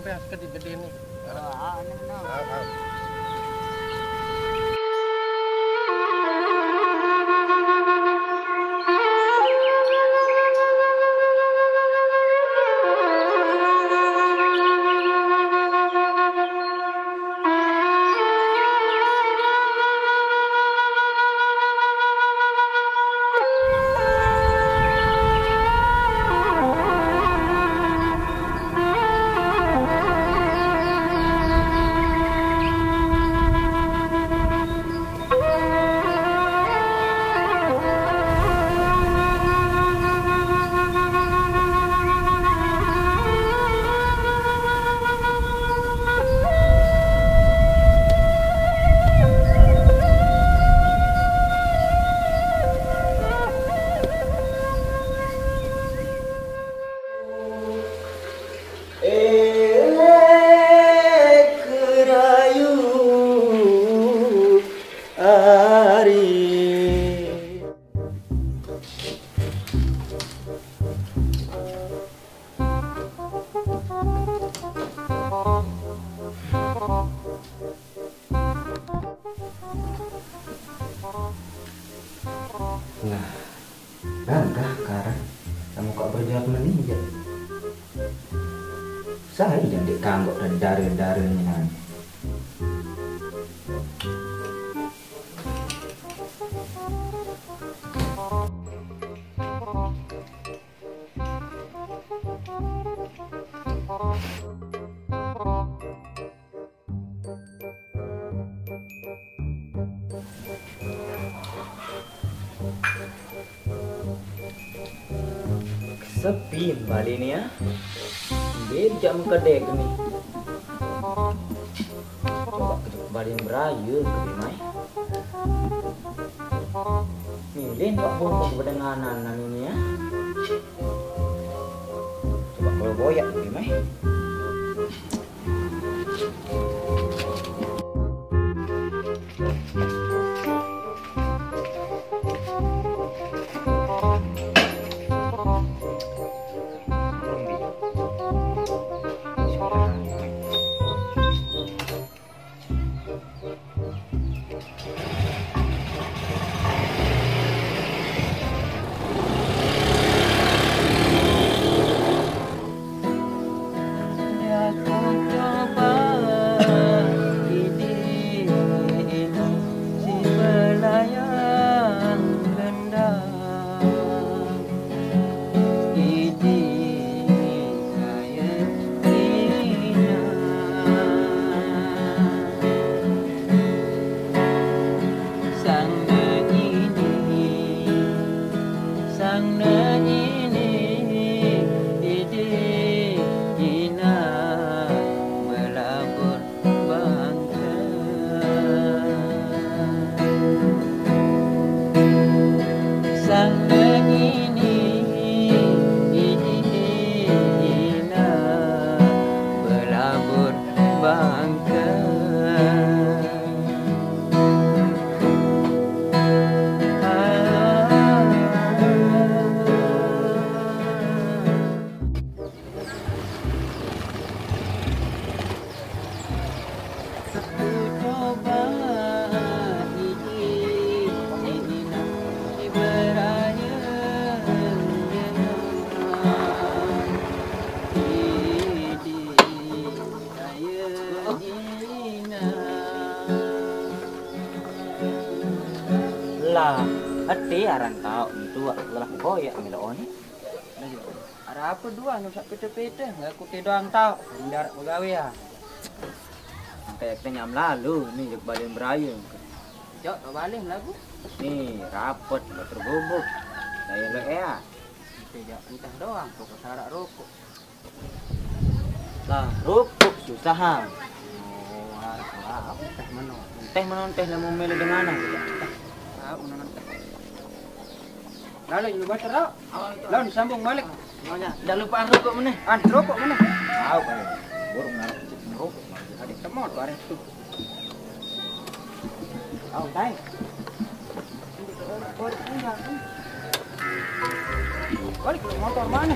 sampai harus gede-gede nih. Nah, bantah karena kamu kok berjawab meninjau. Saya jangan dikanggok dan darah-darahnya. Sepi balik ini ya. Beda mengkedek nih. Coba kembali merayu ke mai. Milih kok bongkok berdenganan ini ya. Coba kalau boyak ke mai. Lah, hati aran tau itu lah koyak melo ni. Ada apa dua nusak pete-pete, nggak kuti doang tau. Mendarat begawe ya. Sampai kenyam lalu ni jek balik merayu. Jok, tak balik lagu. Nih rapet terbubuk. Saya lo ya. Tidak entah doang, pokok sarak rokok. Lah, rupuk susah. Oh, apa teh meno? Teh menon teh mau melu dengan mana? Tahu menon teh. Lalu juga baca tau. Lalu disambung balik. Maunya, jangan lupa rokok mana? Rokok mana? Tahu kan? Burung rokok. Adik temot bareng tu. Tahu tay. Balik ke motor mana?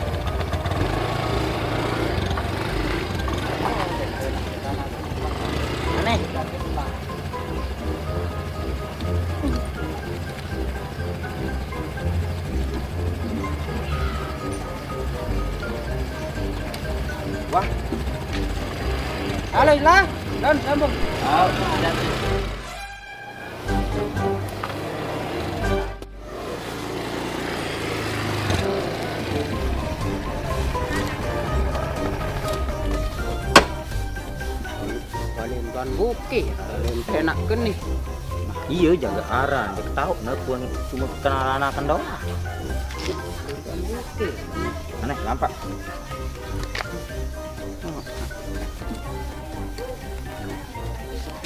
Halo lah, Don sambung. Oh, ada. Paling ban bukit, paling enak kan nih. Iya jaga arah, dia tahu nah pun cuma kenalan akan doang. Ban bukit. Aneh, nampak.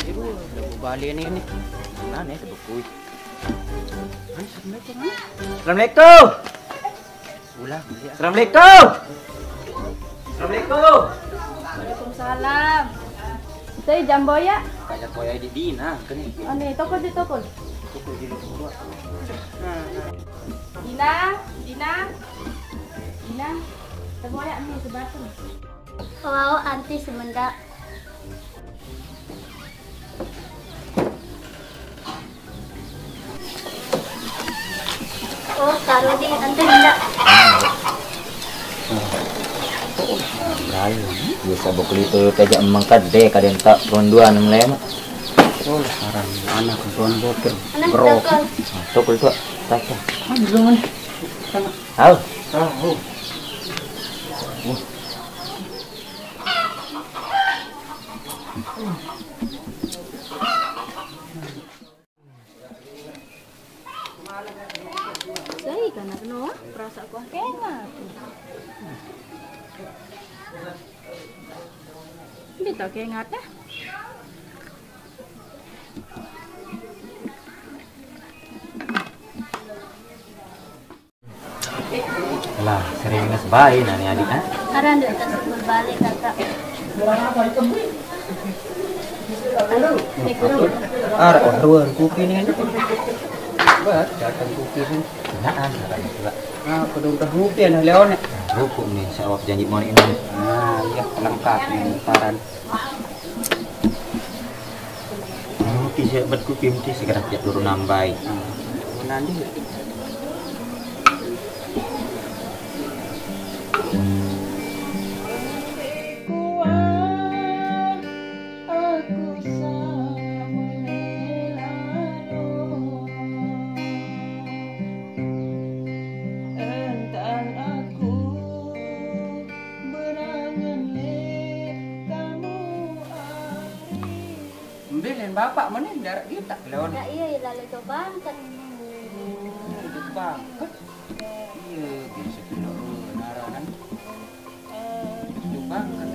Ibu, udah balik nih nih. Aneh sebukui. Assalamualaikum. Assalamualaikum. Ulah, beli. Assalamualaikum. Assalamualaikum. Waalaikumsalam. Saya Jamboya. Kayak koya di Dina kan ini. Oh nih, tokol di tokol. Pukul di luar. Dina, Dina, Dina. Jamboya nih sebatang. Wow, anti semendak. Oh, taruh di anti hendak. Lain, biasa bukli itu tajak emang kade kadang tak ronduan lema. Oh, sekarang anak tuan bokir. Anak Bro. dokol. Tokol tu tak. Belum nih. Tahu. Tahu. Saya kan kena perasa kuah kenga. Dia tak kengat dah. Lah, sering ngesbain nani adik kan? Karena ndak kasih berbalik kakak. Arah ruang kopi nih. Buat datang kopi nih. Kenaan juga. Ah, kudu udah kopi nah leon. Rukuk nih, saya janji mau ini. Nah, iya lengkap nih paran. Mungkin saya buat kopi mungkin segera tidak turun nambai. Nanti ambilin bapak mana darat kita leon. Enggak iya lalu coba kan. Itu bang. Iya, bisa kena naranan. Itu bang kan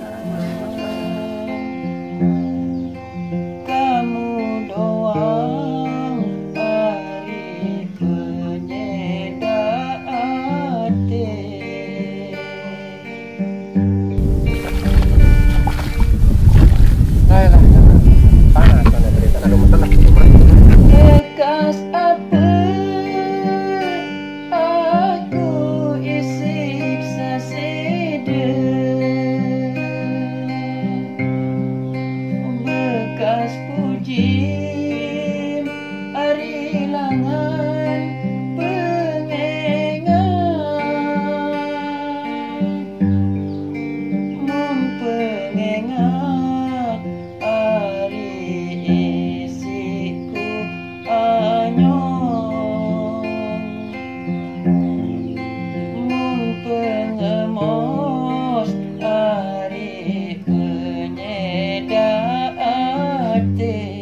kamu doang hari penyedap hati. Ayolah, panas sana berita ada masalah. Bekas apa aku isi saseda. Bekas puji hari langan pengengan mun pengengan hari isiku anyong mun pengemos hari penyedap hati.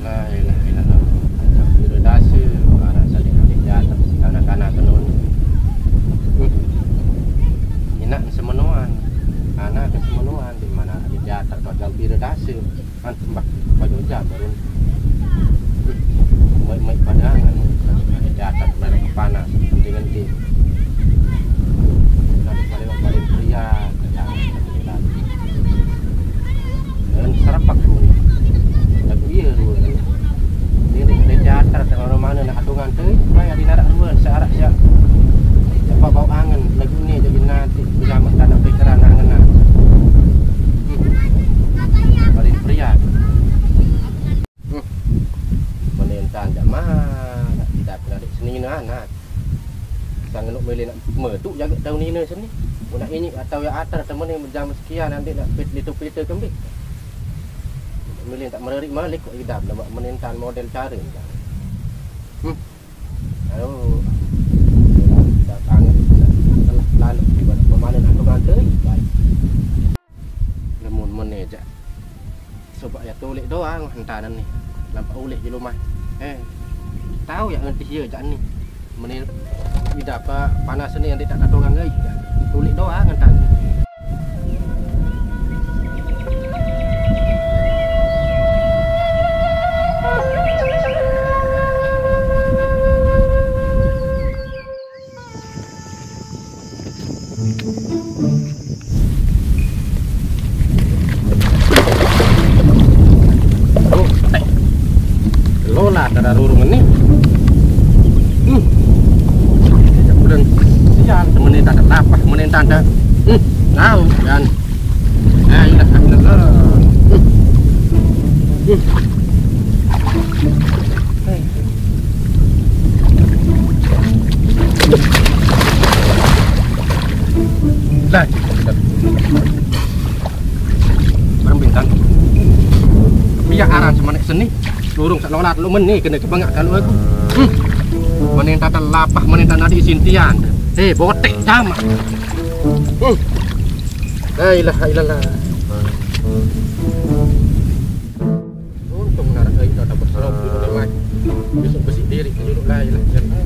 La ilaha illallah. Biro dasa arah saling jatuh anak-anak kenun. Inak semenuan. Anak ke semenuan di mana ada jatuh kau biro dasa. Antum bah baju jam baru. Mai padangan ada jatuh mana panas dengan ti. Nanti balik pria lagi. Dan serapak dulu. Tapi iya dulu. Dia jatuh tengah mana nak adungan tu. Bayar di narak dulu searah siap. Cepat bau angin lagu ni jadi nanti bila tanah pikiran angin nak. Balik pria. Menentan tak mah tidak pernah di sini nak. Sangat jaga tahun ini sini. Nak ini atau yang atas teman yang jam sekian nanti nak pita kembali. Milih tak mererik malik kok idap nak menentan model cara ni. Aduh. Tak tangan. Lalu di mana nak tu baik. Lemun meneja. Sebab ya tulik doang hantaran ni. Lampak ulik je rumah. Tahu yang nanti dia jak ni. Menil tidak apa panas ni yang dia tak ada orang lagi. Tulik doang hantaran. Lola ada rurung ni. Kemudian siang temen tak ada lapah, temen tak ada. Tahu kan? Ayolah, Dah. Barang bintang. Biar aran semanek seni. Lurung sak lolat lu men ni kena kebangak kalau aku. Menin tata lapah menin tanah di sintian. Botek sama. La ilaha illallah. Untung narak ai dah dapat serap di rumah. Besok bersih diri duduk la ilaha illallah.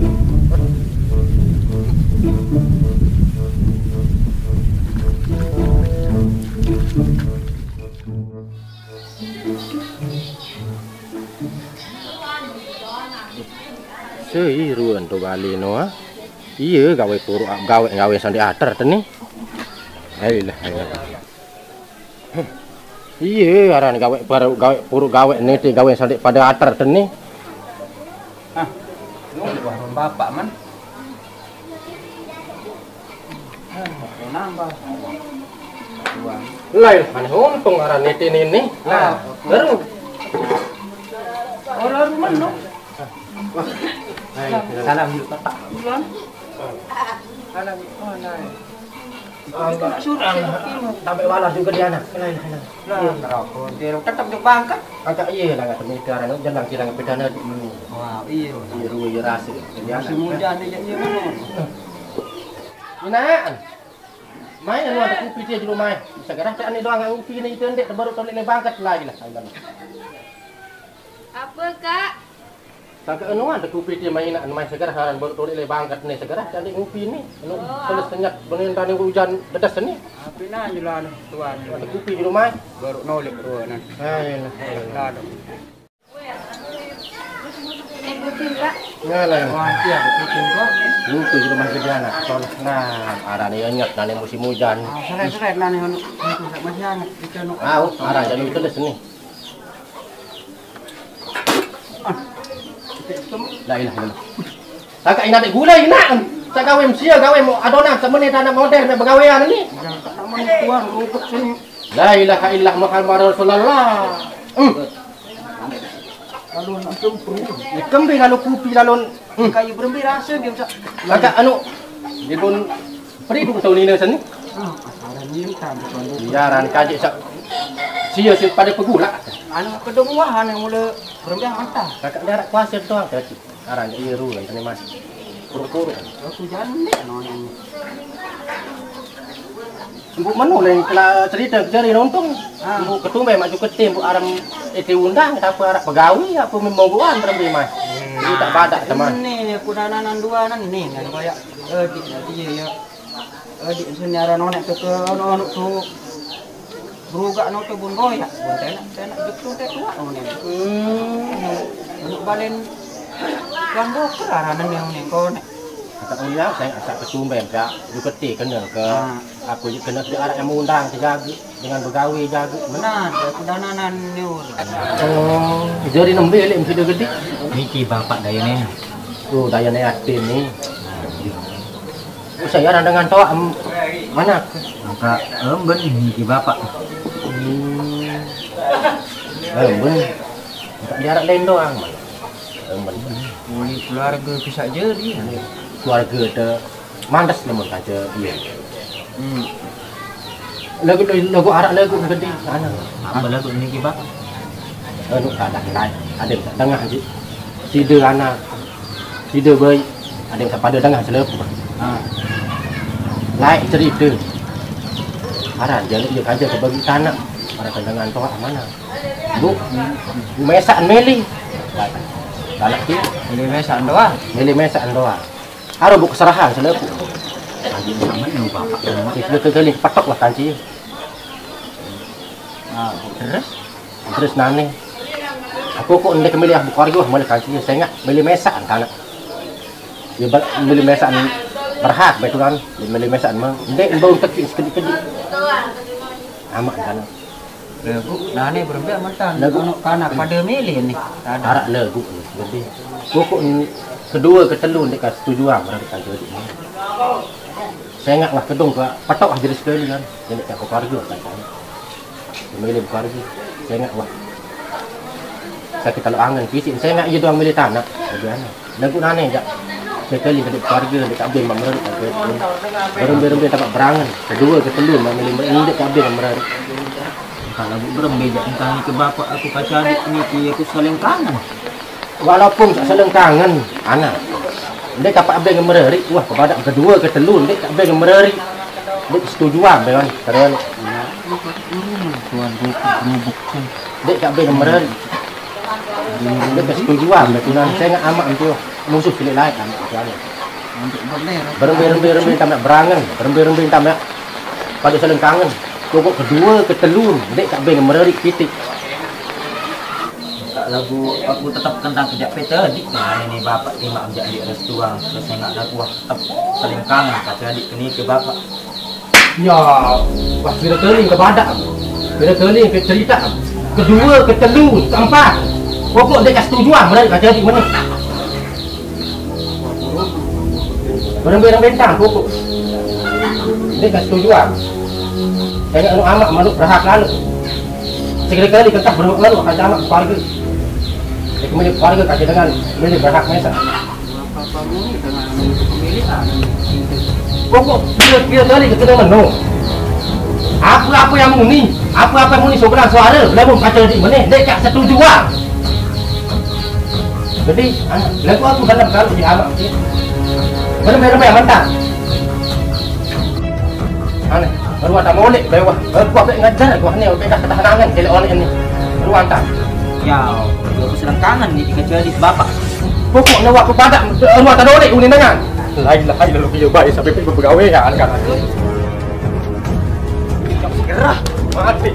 Ruan tu balik no ah. Iya gawe puruk gawe sandi atar teni. Ayolah. Iya aran gawe puruk gawe ni gawe sandi pada atar teni. Lu bapak man. Nambah. Lain mana untung aran ni. Nah, baru. Orang rumah no. Salam yuk Pak. Salam. Oh, nah. Surang sampai walah juga dia anak. Lain. Rokok dia tetap di bangkat. Agak iya lah kata mekaran itu jalan kirang pedana di ini. Wah, iya. Iya ruwe rasa. Masih muda dia iya mana. Inaan. Main anu ada kopi dia di rumah. Sekarang cak ni doang kopi ni itu ndek baru tolek le bangkat lagi lah. Apa kak? Sangka anu ada kopi dia main main sekarang haran baru tolek le bangkat ni sekarang cak kopi ni. Anu peles senyap benin tani hujan dedas ni. Api na julan tuan. Ada kopi di rumah. Baru nolek ruanan. Ayolah. Kucing kak? Ngalah. Wah, dia kucing kok. Lutu di rumah gede anak. Nah, arah ni ingat nani musim hujan. Seret-seret nani anu itu masih anak kita no. Arah jadi itu des ni. La ilaha illallah. Tak ina dek gula ina. Tak gawe sia gawe mo adonan semene tanah model me begawean ni. Tak mau tuan rumput sini. La ilaha illallah Muhammad Rasulullah. Lalu nak sempru. Kembi lalu kopi lalu Kayu berembi rasa dia macam. agak anu dibun peribu tahun ini sini. Asaran ni tak betul. Biaran kaji sak sia pada pegula. Anu kedung wahan yang mula berembi mantah. Kakak darat kuasa doang kaji. Aran iya ru kan mas. Puru-puru. Aku jalan dek nonton. Bu manu lain kala cerita jari nonton. Bu ketumbe maju ke tim bu aram diundang apa arah pegawai apa membaguan berembi mas. Ini tak badak teman. Ini aku dananan dua nan ni kan koyak di dia ya. Di senyara nonek ke ono tu. Beruga no tu bun koyak. Bun tenak betul tek tua ono. Untuk balen kan boker aranan yang ni kon. Kata ulia saya asak ketumbe enggak duketi kena ke aku kena ke arah yang mengundang dijaga dengan pegawai jaga. Benar, aku dananan ni. Oh, jadi nembe lek mesti gede. Niki bapak daya ni. Oh, daya ni atin ni. Saya dengan toa mana? Maka ben niki bapak. Ben. Tak jarak lain doang. Ben. Boleh keluarga pisah jadi. Keluarga ada mandas namun kaca dia. Lagu arak lagu gede ana. Apa lagu ini ki Pak? Anu tak lain. Ada yang tengah je. Tidur anak. Tidur bayi. Ada yang pada tengah selep. Lain cerita. Aran jalan dia kaja ke bagi tanah. Pada tendangan toa mana? Bu. Mesaan meli. Talak dia. Ini mesaan doa. Meli mesaan doa. Aro bu keserahan selep. Lagi aman nu Bapak. Itu kali patok lah kanci. Terus nane. Aku kok ndek milih aku keluarga mulai kanci saya enggak milih mesaan kana. Ya milih mesaan berhak betulan, milih mesaan mah ndek bau tekik sedikit-sedikit. Amak kana. Bu, nane berbeda mantan. Lagu kanak pada milih nih. Arak lagu gede. Pokok kedua ketelu ndek setujuan berarti kanci ini. Saya enggak lah kedung ke patok aja sekali kan. Jadi aku keluarga kan. Milih keluarga. Saya enggak lah. Saya kita lo angan fisik. Saya enggak jadi orang milih tanah. Bagaimana? Lagu nane jak. Sekali dari keluarga dari kabel mamrut. Berem-berem tak berangan. Kedua ketelu memilih ndek kabel mamrut. Kalau bu berembej tentang ke bapak aku kaca adik ni aku saling kangen. Walaupun tak saling kangen, anak. Ndek kapak abeng mereri, wah kepada kedua ketelu ndek abeng mereri. Ndek setujuan bewan, terus tuan bubuk. ndek abeng mereri. Ndek setujuan betulan saya enggak amak itu musuh pilih lain anak tuan. Untuk bener. Berembe-rembe tak nak berangan, berembe-rembe tak nak pada saling kangen. Pokok kedua ketelu ndek abeng mereri titik. Lagu aku tetap tentang kejap peta adik. Nah ini bapak terima amjak adik restu bang. Saya nak lagu tetap saling kangen kaca adik kini ke bapak. Ya, wah bila kali kepada, bila kali ke cerita, kedua ketelu keempat. Pokok dia setujuan mereka kaca adik mana? Berang-berang bentang pokok. Dia setujuan. Saya nak amak manuk berhak lalu. Sekali-kali kita berhak lalu kaca amak keluarga. Kemudian keluarga kaca dengan milik berhak mesa. Bapak-bapakmu ni dengan pemilihan. Pokok bila kali kita menu. Apa-apa yang muni, apa-apa yang muni seorang suara, belum kaca di mana, dekat setujuan. Jadi, lagu aku dalam kalau di amak sih. Benar-benar yang mentah. Aneh, baru ada molek bawah. Aku apa ngajar aku ni, aku dah ketahanan kelak oleh ini. Baru antar. Ya, aku sedang kangen ni kaca adik bapak. Pokok nak aku padak, aku tak dolek unin dengan. Lain lalu dia baik sampai pergi bergawe ya kan. Gerah, mati.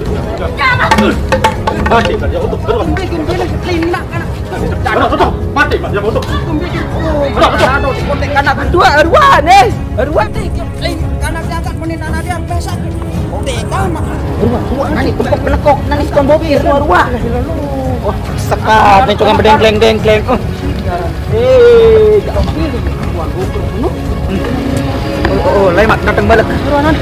Mati kan ya untuk terus. Linak kan. Tutup, mati kan ya untuk. Aduh, kontek kanak berdua, aruan ni. Kanak diangkat menin anak dia pesak. Kontek kanak. Aruan, nani tepuk pelekok, nani sekon bobir, aruan. Wah, sekat ni cuma berdengkleng-dengkleng. Jangan pilih. Oh, lain mak datang balik. Aruan.